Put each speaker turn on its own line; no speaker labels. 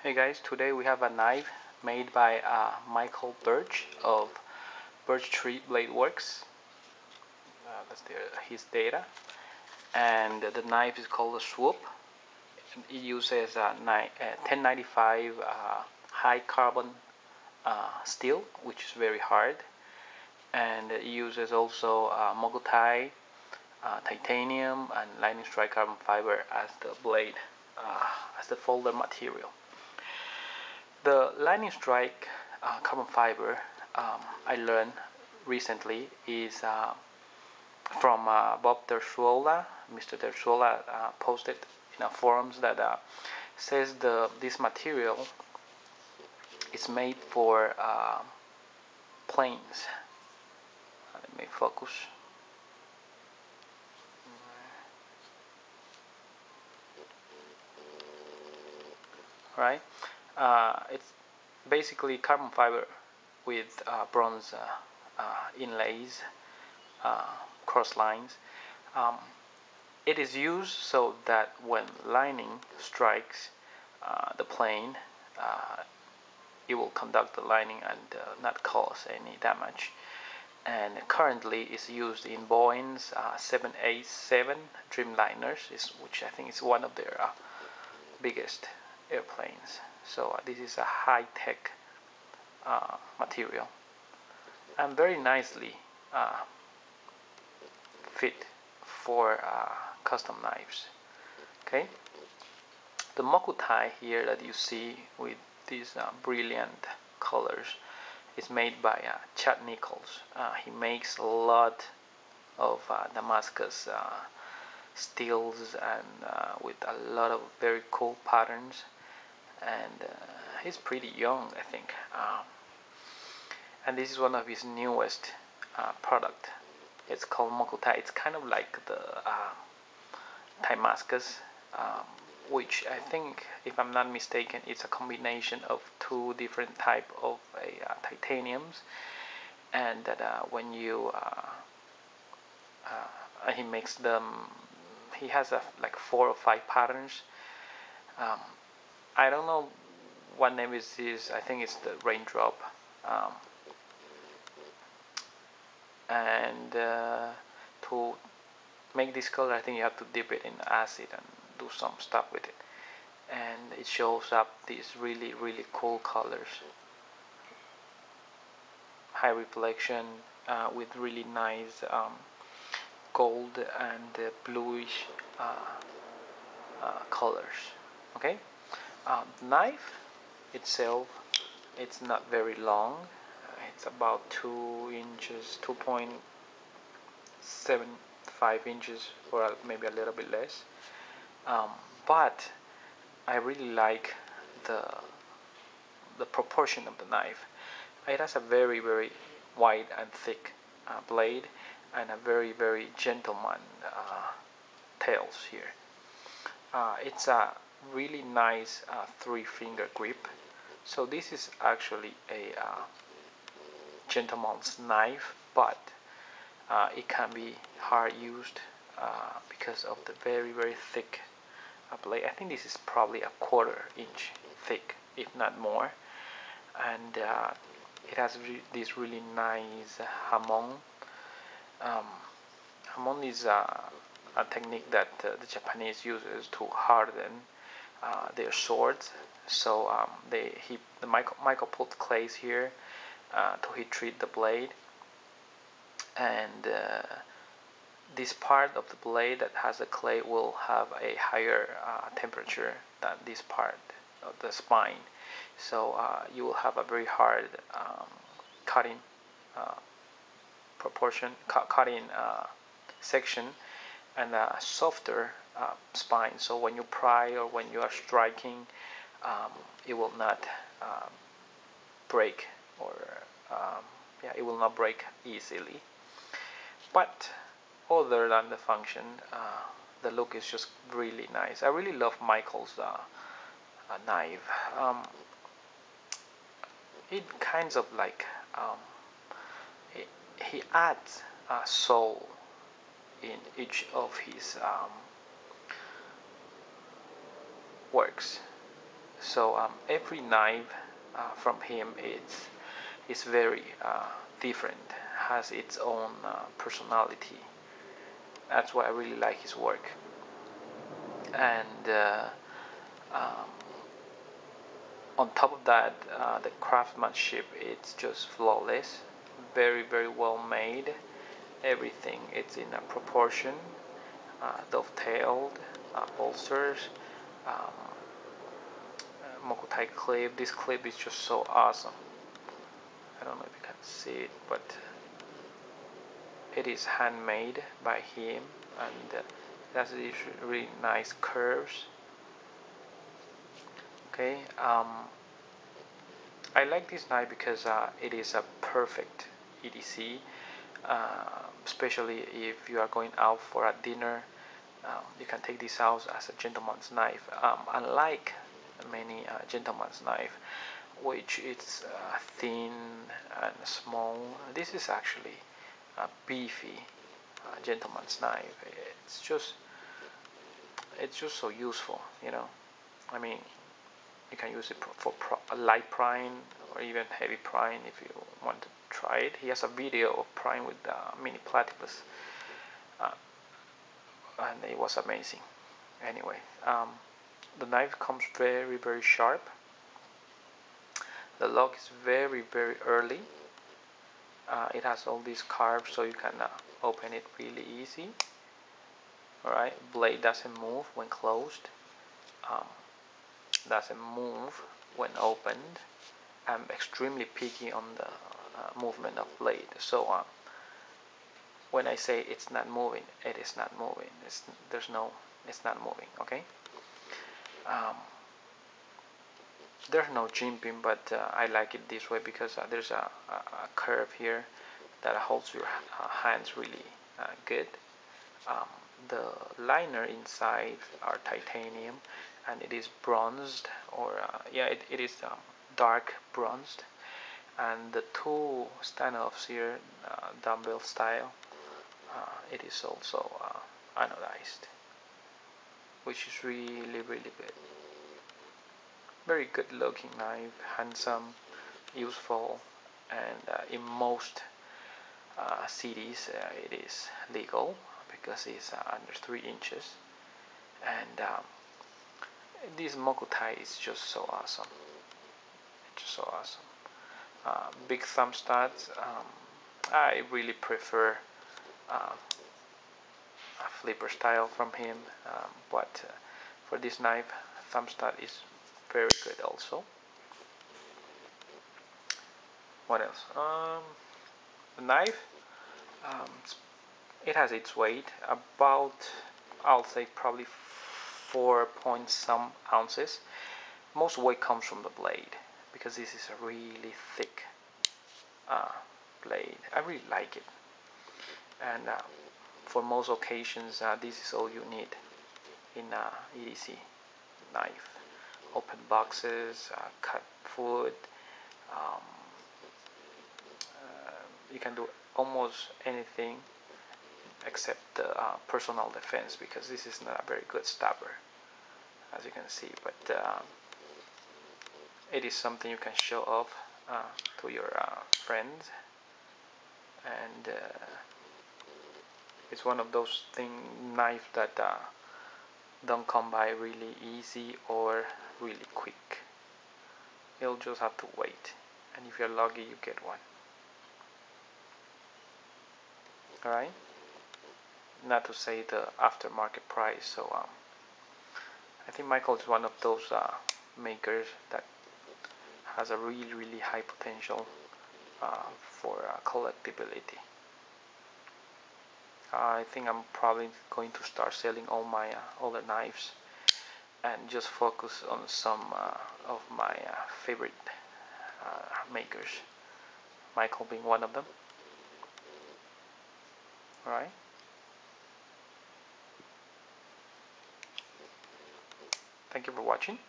Hey guys, today we have a knife made by Michael Burch of Birch Tree Blade Works. That's his data. And the knife is called a Swoop. It uses 1095 high carbon steel, which is very hard. And it uses also Moku-Ti, titanium, and lightning strike carbon fiber as the blade, as the folder material. The lightning strike carbon fiber I learned recently is from Bob Terzuola. Mr. Terzuola posted in a forums that says this material is made for planes. Let me focus. Right? It's basically carbon fiber with bronze inlays, cross lines. It is used so that when lightning strikes the plane, it will conduct the lightning and not cause any damage. And currently is used in Boeing's 787 Dreamliners, which I think is one of their biggest airplanes. So this is a high-tech material and very nicely fit for custom knives. Okay, the Moku-Ti here that you see with these brilliant colors is made by Chad Nichols. He makes a lot of Damascus steels and with a lot of very cool patterns, and he's pretty young, I think, and this is one of his newest product. It's called Moku-Ti. It's kind of like the Damascus, which I think, if I'm not mistaken, it's a combination of two different type of titaniums, and that when you he makes them, he has like 4 or 5 patterns. I don't know what name is this. I think it's the raindrop. And to make this color, I think you have to dip it in acid and do some stuff with it, and it shows up these really cool colors, high reflection with really nice gold and bluish colors. Okay, the knife itself, it's not very long. It's about 2 inches, 2.75 inches, or maybe a little bit less. But I really like the proportion of the knife. It has a very wide and thick blade and a very gentleman tails here. It's a really nice 3-finger grip. So this is actually a gentleman's knife, but it can be hard used because of the very thick blade. I think this is probably a 1/4 inch thick, if not more, and it has this really nice hamon. Hamon is a technique that the Japanese uses to harden their swords. So Michael put clays here to heat treat the blade, and this part of the blade that has the clay will have a higher temperature than this part of the spine. So you will have a very hard cutting section, and a softer spine. So when you pry or when you are striking, it will not break, or it will not break easily. But other than the function, the look is just really nice. I really love Michael's knife. It kinds of like he adds soul in each of his works. So every knife from him is very different, has its own personality. That's why I really like his work. And um, on top of that, the craftsmanship, it's just flawless, very well made. Everything, it's in a proportion, dovetailed, bolsters, um, Moku-Ti clip. This clip is just so awesome. I don't know if you can see it, but it is handmade by him, and it has these really nice curves. Okay, I like this knife because it is a perfect EDC, especially if you are going out for a dinner. You can take this out as a gentleman's knife. Unlike many gentleman's knife, which is thin and small, this is actually a beefy gentleman's knife. It's just so useful, you know. I mean, you can use it for a light prying or even heavy prying if you want to try it. He has a video of prying with mini platypus, and it was amazing. Anyway, the knife comes very sharp. The lock is very early. It has all these carves, so you can open it really easy. Alright, blade doesn't move when closed, doesn't move when opened. I'm extremely picky on the movement of blade, so when I say it's not moving, it is not moving. It's not moving. Okay. There's no jimping, but I like it this way because there's a curve here that holds your hands really good. Um, the liner inside are titanium, and it is bronzed, or yeah, it is dark bronzed, and the two standoffs here, dumbbell style, it is also anodized, which is really good. Very good looking knife, handsome, useful, and in most cities it is legal because it's under 3 inches. And this Moku-Ti is just so awesome. It's just so awesome. Big thumb studs. I really prefer a flipper style from him, but for this knife, thumb stud is very good also. What else? The knife, um, it has its weight, about, I'll say probably 4 point some ounces. Most weight comes from the blade because this is a really thick blade. I really like it, and for most occasions this is all you need in EDC knife. Open boxes, cut food, um, you can do almost anything except the personal defense, because this is not a very good stabber, as you can see, but it is something you can show off to your friends, and it's one of those knives that don't come by really easy or really quick. You'll just have to wait, and if you're lucky, you get one. Alright, not to say the aftermarket price. So I think Michael is one of those makers that has a really high potential for collectability. I think I'm probably going to start selling all my other knives and just focus on some of my favorite makers, Michael being one of them. Alright, thank you for watching.